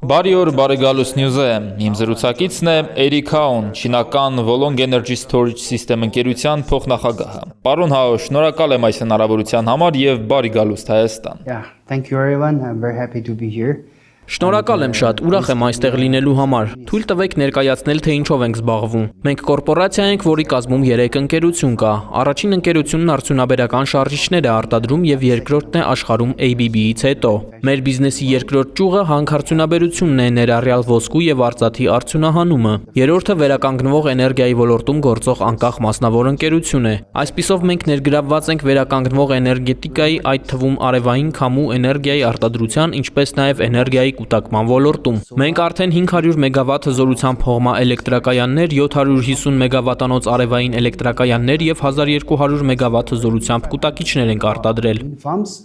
Բարի օր, բարեկալուս նյուզը եմ։ Իմ զրուցակիցն է Էրիկ Հաուն, չինական Volong Energy Storage System ընկերության փոխնախագահը։ Պարոն Հաու, շնորհակալ եմ այս հնարավորության համար եւ բարի գալուստ Հայաստան։ Yeah, thank you everyone. I'm very happy to be here. Շնորհակալ եմ շատ, ուրախ եմ այստեղ լինելու համար։ Թույլ տվեք ներկայացնել, թե ինչով ենք զբաղվում։ Մենք կորպորացիա ենք, որի կազմում 3 ընկերություն կա։ Առաջին ընկերությունն արդյունաբերական շարժիչներ է արտադրում եւ երկրորդն է աշխարհում ABB-ից հետո։ Մեր բիզնեսի երկրորդ ճյուղը հանքարդյունաբերությունն է, ներառյալ ոսկու եւ արծաթի արդյունահանումը։ Երրորդը վերականգնվող էներգիայի ոլորտում գործող անկախ մասնավոր ընկերություն է։ Այսպիսով մենք ներգրավված ենք վերականգնվող էներգետիկայի, այդ թվում արևային քամու էներգիայի արտադրության, ինչպես նաեւ էներգիայի կուտակման ոլորտում։ Մենք արդեն 500 մեգավատ հզորությամբ փողմա էլեկտրակայաններ, 750 մեգավատանոց արևային էլեկտրակայաններ եւ 1200 մեգավատ հզորությամբ կուտակիչներ ենք արտադրել։ Farms,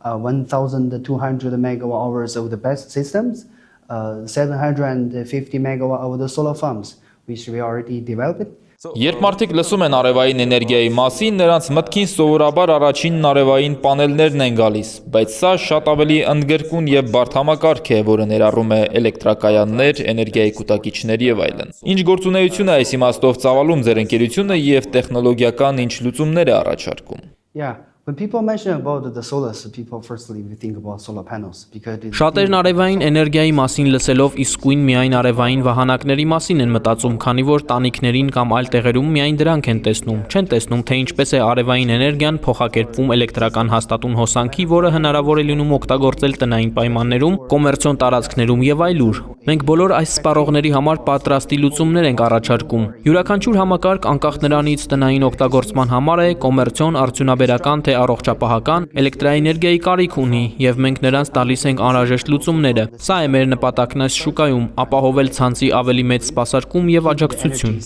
1,200 megawatt hours of the BESS systems, 750 megawatt of the solar farms, which we already developed. Երբ մարդիկ լսում են արևային էներգիայի մասին, նրանց մտքին սովորաբար առաջինն արևային պանելներն են գալիս, բայց սա շատ ավելի ընդգրկուն եւ բարդ համակարգ է, որը ներառում է էլեկտրակայաններ, էներգիայի կուտակիչներ եւ այլն։ Ինչ գործունեություն է այս իմաստով ծավալում ձեր ընկերությունը եւ տեխնոլոգիական ինչ լուծումներ է առաջարկում։ Yeah, when people mention about the solars, people firstly we think about solar panels because Շատերն արևային էներգիայի մասին լսելով իսկույն միայն արևային վահանակների մասին են մտածում, քանի որ տանիքներին կամ այլ տեղերում միայն դրանք են տեսնում։ Չեն տեսնում, թե ինչպես է արևային էներգիան փոխակերպվում էլեկտրական հաստատուն հոսանքի, որը հնարավոր է լինում օգտագործել տնային պայմաններում, կոմերցիոն տարածքներում եւ այլուր։ Մենք բոլոր այս սպառողների համար պատրաստի լուծումներ ենք առաջարկում։ Յուրաքանչյուր համակարգ անկախ նրանից տնային օգտագործման համար է, կոմերցիոն, արդյունաբերական թե առողջապահական էլեկտրաէներգիայի կարիք ունի եւ մենք նրանց տալիս ենք անհրաժեշտ լուծումները։ Սա է մեր նպատակն այս շուկայում՝ ապահովել ցանցի ավելի մեծ սպասարկում եւ աջակցություն։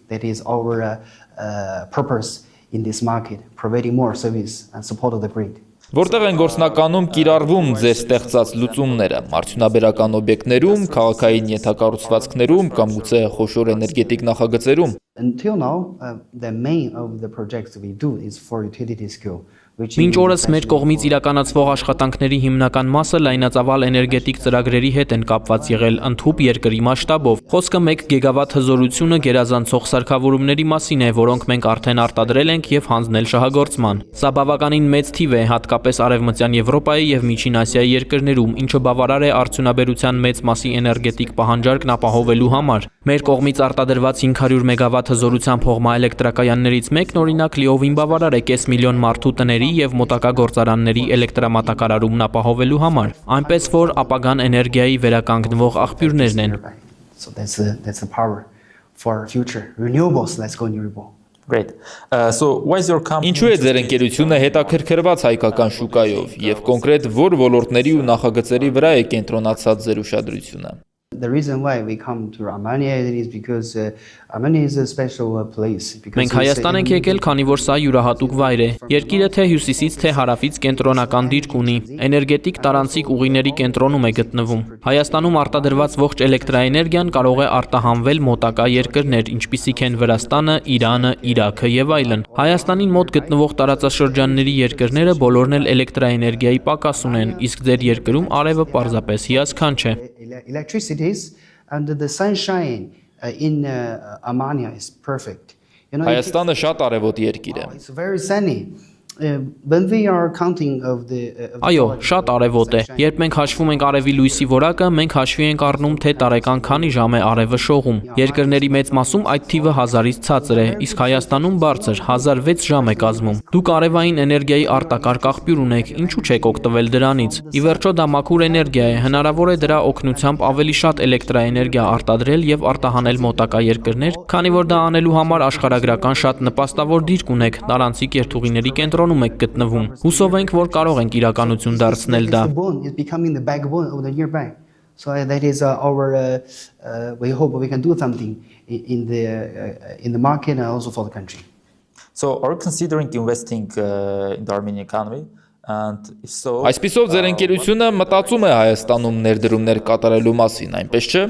That is our purpose in this market, providing more service and support of the grid. Որտեղ են գործնականում կիրառվում ձեր ստեղծած լուծումները, արդյունաբերական օբյեկտներում, քաղաքային ենթակառուցվածքներում կամ գուցե խոշոր էներգետիկ նախագծերում։ Until now, the main of the projects we do is for utility scale. Մինչ օրս մեր կողմից իրականացվող աշխատանքների հիմնական մասը լայնածավալ էներգետիկ ծրագրերի հետ են կապված եղել ընդհուպ երկրի մասշտաբով։ Խոսքը 1 գիգավատ հզորությունը գերազանցող սարքավորումների մասին է, որոնք մենք արդեն արտադրել ենք եւ հանձնել շահագործման։ Սա բավականին մեծ թիվ է, հատկապես Արևմտյան Եվրոպայի եւ Միջին Ասիայի երկրներում, ինչը բավարար է արդյունաբերության մեծ մասի էներգետիկ պահանջարկն ապահովելու համար։ Մեր կողմից արտադրված 500 մեգավատ հզորությամբ փողմա էլեկտրակայաններից մեկն օրինակ լիովին բավարար է 5 միլիոն մարդու տների եւ մոտակա գործարանների էլեկտրամատակարարումն ապահովելու համար, այնպես որ ապագան էներգիայի վերականգնվող աղբյուրներն են։ So that's the power for future renewables. Let's go renewable. Great. So why is your company Ինչու է ձեր ընկերությունը հետաքրքրված հայկական շուկայով եւ կոնկրետ որ ոլորտների ու նախագծերի վրա է կենտրոնացած ձեր ուշադրությունը։ The reason why we come to Armenia is because Armenia is a special place. Մենք Հայաստան ենք եկել, քանի որ սա յուրահատուկ վայր է։ Երկիրը թե հյուսիսից, թե հարավից կենտրոնական դիրք ունի։ Էներգետիկ տարանցիկ ուղիների կենտրոնում է գտնվում։ Հայաստանում արտադրված ողջ էլեկտրաէներգիան կարող է արտահանվել մոտակա երկրներ, ինչպիսիք են Վրաստանը, Իրանը, Իրաքը եւ այլն։ Հայաստանին մոտ գտնվող տարածաշրջանների երկրները բոլորն էլ էլեկտրաէներգիայի պակաս ունեն, իսկ ձեր երկրում արևը պարզապես հիասքանչ է։ Electricities and the sunshine in Armenia is perfect. Հայաստանը շատ արևոտ երկիր է։ It's very sunny. When we are counting of the Այո, շատ արևոտ է։ Երբ մենք հաշվում ենք արևի լույսի որակը, մենք հաշվի ենք առնում, թե տարեկան քանի ժամ է արևը շողում։ Երկրների մեծ մասում այդ թիվը 1000-ից ցածր է, իսկ Հայաստանում բարձր 1006 ժամ է կազմում։ Դուք արևային էներգիայի արտակարգ աղբյուր ունեք, ինչու՞ չեք օգտվել դրանից։ Ի վերջո դա մաքուր էներգիա է, հնարավոր է դրա օգնությամբ ավելի շատ էլեկտրաէներգիա արտադրել եւ արտահանել մոտակա երկրներ, քանի որ դա անելու համար աշխարհագրական շատ նպաստավոր դիրք ունեք, տարանցիկ երթուղիների կենտրոնում եք գտնվում։ Հուսով ենք, որ կարող ենք իրականություն դարձնել դա։ It's becoming the backbone of the nearby. So that is our we hope we can do something in the market and also for the country. So are you considering investing in the Armenian economy? And if so, Այսպիսով ձեր ընկերությունը մտածում է Հայաստանում ներդրումներ կատարելու մասին, այնպես չէ։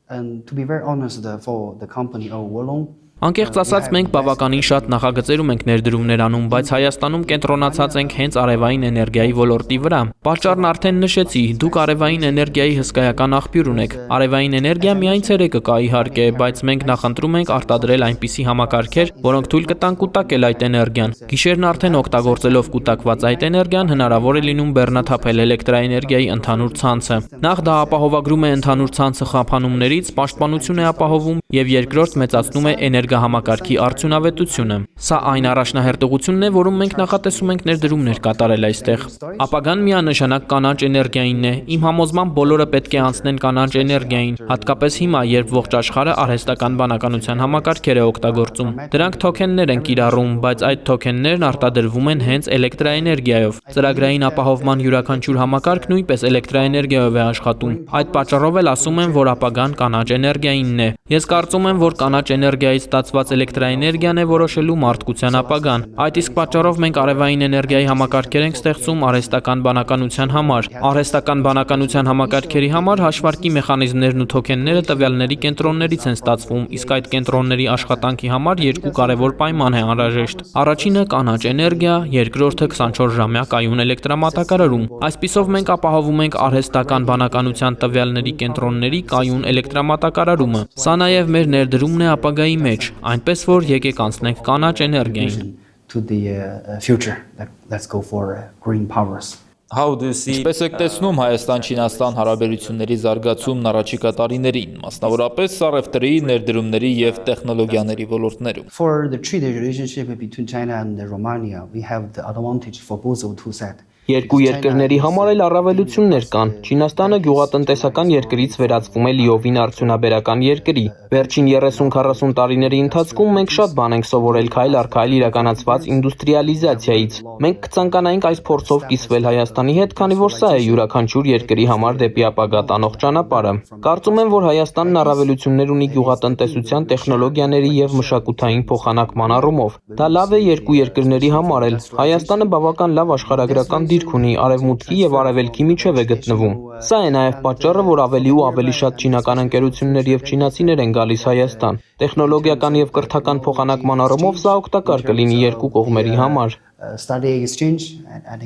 And to be very honest, for the company of Volong, Անկեղծ ասած, մենք բավականին շատ նախագծերում ենք ներդրումներ անում, բայց Հայաստանում կենտրոնացած ենք հենց արևային էներգիայի ոլորտի վրա։ Պատճառն արդեն նշեցի, դուք արևային էներգիայի հսկայական աղբյուր ունեք։ Արևային էներգիա միայն ցերեկը կա իհարկե, բայց մենք նախընտրում ենք արտադրել այնպիսի համակարգեր, որոնք թույլ կտան կուտակել այդ էներգիան։ Գիշերն արդեն օգտագործելով կուտակված այդ էներգիան հնարավոր է լինում բեռնաթափել էլեկտրաէներգիայի ընդհանուր ցանցը։ Նախ դա ապահովագրում է ընդհանուր ցանցը խափանումներից, պաշտպանություն է ապահովում եւ երկրորդ մեծացնում է էներգահամակարգի արդյունավետությունը։ Սա այն առաջնահերթությունն է, որում մենք նախատեսում ենք ներդրումներ կատարել այստեղ։ Ապագան միանշանակ կանաչ էներգիային է։ Իմ համոզմամբ բոլորը պետք է անցնեն կանաչ էներգիային, հատկապես հիմա, երբ ողջ աշխարհը արհեստական բանականության համակարգեր է օգտագործում։ Դրանք թոքեններ են կիրառում, բայց այդ թոքեններն արտադրվում են հենց էլեկտրաէներգիայով։ Ծրագրային ապահովման յուրաքանչյուր համակարգ նույնպես էլեկտրաէներգիայով է աշխատում։ Այդ պատճառով էլ ասում եմ, որ ապագան կանաչ էներգիայինն է։ Ես կարծում եմ, որ կանաչ էներգիայից ստացված էլեկտրաէներգիան է որոշելու մարդկության ապագան։ Այդ իսկ պատճառով մենք արևային էներգիայի համակարգեր ենք ստեղծում արհեստական բանականության համար։ Արհեստական բանականության համակարգերի համար հաշվարկի մեխանիզմներն ու թոքենները տվյալների կենտրոններից են ստացվում, իսկ այդ կենտրոնների աշխատանքի համար երկու կարևոր պայման է անհրաժեշտ։ Առաջինը կանաչ էներգիա, երկրորդը 24-ժամյա կայուն էլեկտրամատակարարում։ Այսպիսով մենք ապահովում ենք արհեստական բանականության տվյալների կենտրոնների կայուն էլեկտրամատակարարումը։ Սա նաև մեր ներդրումն է ապագայի մեջ, այնպես որ եկեք անցնենք կանաչ էներգիային։ To the future. Let's go for green powers. How do you see Ինչպես եք տեսնում Հայաստան-Չինաստան հարաբերությունների զարգացումն առաջիկա տարիներին, մասնավորապես առևտրի, ներդրումների եւ տեխնոլոգիաների ոլորտներում։ For the trade relationship between China and Romania, we have the advantage for both of two sides. Երկու երկրների համար էլ առավելություններ կան։ Չինաստանը գյուղատնտեսական երկրից վերածվում է լիովին արդյունաբերական երկրի։ Վերջին 30-40 տարիների ընթացքում մենք շատ բան ենք սովորել քայլ առ քայլ իրականացված ինդուստրիալիզացիայից։ Մենք կցանկանայինք այս փորձով կիսվել Հայաստանի հետ, քանի որ սա է յուրաքանչյուր երկրի համար դեպի ապագա տանող ճանապարհը։ Կարծում եմ, որ Հայաստանն առավելություններ ունի գյուղատնտեսության, տեխնոլոգիաների եւ մշակութային փոխանակման առումով։ Դա լավ է երկու երկրների համար էլ։ Հայաստանը բավական լավ աշխարհագրական դիրք ունի, արևմուտքի եւ արևելքի միջև է գտնվում։ Սա է նաեւ պատճառը, որ ավելի ու ավելի շատ չինական ընկերություններ եւ չինացիներ են գալիս Հայաստան։ Տեխնոլոգիական եւ կրթական փոխանակման առումով սա օգտակար կլինի երկու կողմերի համար։ Study exchange, and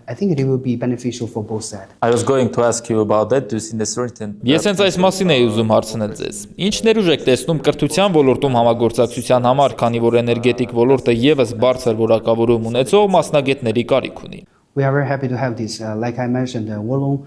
I think it will be beneficial for both sides. I was going to ask you about that. Do you see necessity? Ես հենց այս մասին էի ուզում հարցնել ձեզ։ Ինչ ներուժ եք տեսնում կրթության ոլորտում համագործակցության համար, քանի որ էներգետիկ ոլորտը եւս բարձր որակավորում ունեցող մասնագետների կարիք ունի։ We are very happy to have this. Like I mentioned, Wolong,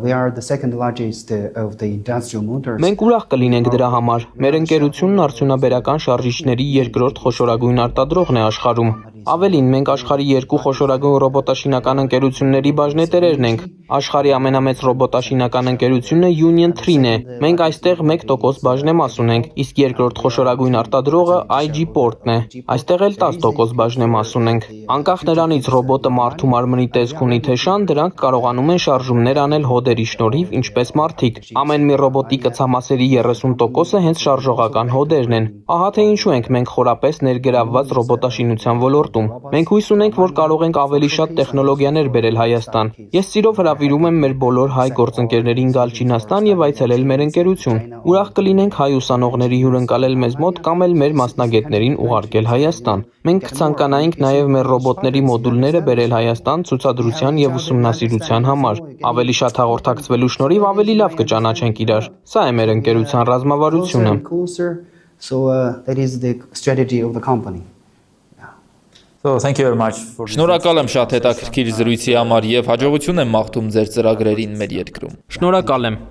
we are the second largest of the industrial motors. Մենք ուրախ կլինենք դրա համար։ Մեր ընկերությունն արդյունաբերական շարժիչների երկրորդ խոշորագույն արտադրողն է աշխարհում։ Ավելին, մենք աշխարհի երկու խոշորագույն ռոբոտաշինական ընկերությունների բաժնետերերն ենք։ Աշխարհի ամենամեծ ռոբոտաշինական ընկերությունը Union 3-ն է։ Մենք այստեղ 1% բաժնեմաս ունենք, իսկ երկրորդ խոշորագույն արտադրողը IG Port-ն է։ Այստեղ էլ 10% բաժնեմաս ունենք։ Անկախ նրանից ռոբոտը մարդու մարմնի տեսք ունի թե շան, դրանք կարողանում են շարժումներ անել հոդերի շնորհիվ, ինչպես մարդիկ։ Ամեն մի ռոբոտի կցամասերի 30%-ը հենց շարժողական հոդերն են։ Ահա թե ինչու ենք մենք խորապես ներգրավված ռոբոտաշինության ոլորտում։ Մենք հույս ունենք, որ կարող ենք ավելի շատ տեխնոլոգիաներ բերել Հայաստան։ Ես սիրով հրավիրում եմ մեր բոլոր հայ գործընկերներին գալ Չինաստան եւ այցելել մեր ընկերություն։ Ուրախ կլինենք հայ ուսանողների հյուրընկալել մեզ մոտ կամ էլ մեր մասնագետներին ուղարկել Հայաստան։ Մենք կցանկանայինք նաեւ մեր ռոբոտների մոդուլները բերել Հայաստան ցուցադրության եւ ուսումնասիրության համար։ Ավելի շատ հաղորդակցվելու շնորհիվ ավելի լավ կճանաչենք իրար։ Սա է մեր ընկերության ռազմավարությունը։ So that is the strategy of the company. So thank you very much for this. Շնորհակալ եմ շատ հետաքրքիր զրույցի համար եւ հաջողություն եմ մաղթում ձեր ծրագրերին մեր երկրում։ Շնորհակալ եմ։